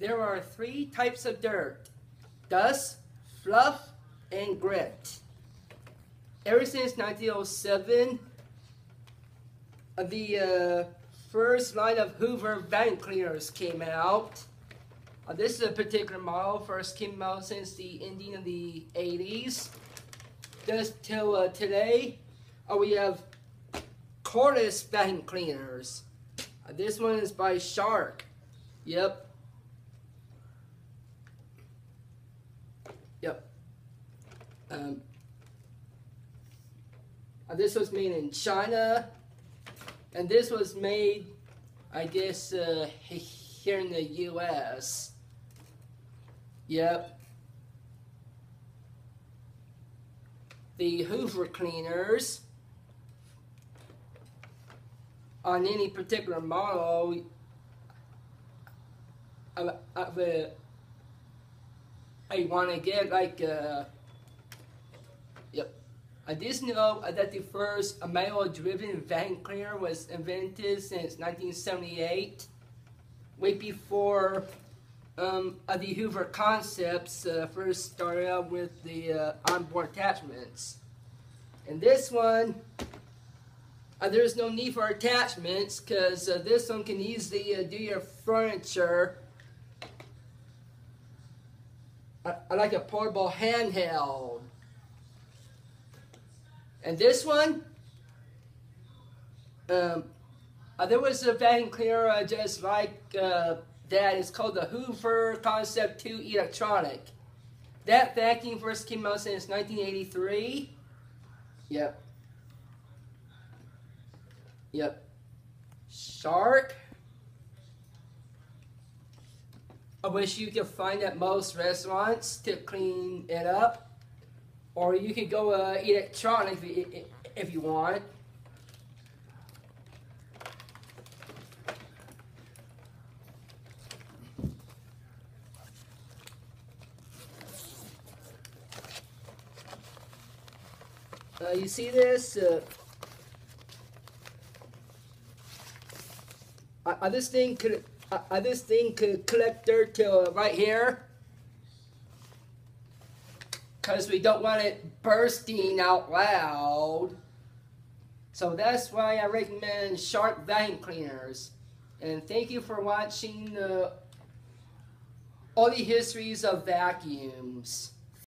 There are three types of dirt: dust, fluff, and grit. Ever since 1907, the first line of Hoover vacuum cleaners came out. This is a particular model, first came out since the ending of the 80s. Just till today, we have cordless vacuum cleaners. This one is by Shark. Yep. This was made in China, and this was made, I guess, here in the U.S. Yep. The Hoover cleaners, on any particular model, I want to get like, yep. I just know that the first manual-driven vacuum cleaner was invented since 1978, way before the Hoover concepts first started out with the onboard attachments. And this one, there's no need for attachments because this one can easily do your furniture like a portable handheld. And this one, there was a vacuum cleaner just like that. It's called the Hoover Concept 2 Electronic. That vacuum first came out since 1983. Yep. Yep. Shark. I wish you could find at most restaurants to clean it up. Or you could go electronic if you want. You see this? This thing could collect dirt till right here, because we don't want it bursting out loud. So that's why I recommend Shark vacuum cleaners. And thank you for watching all the histories of vacuums.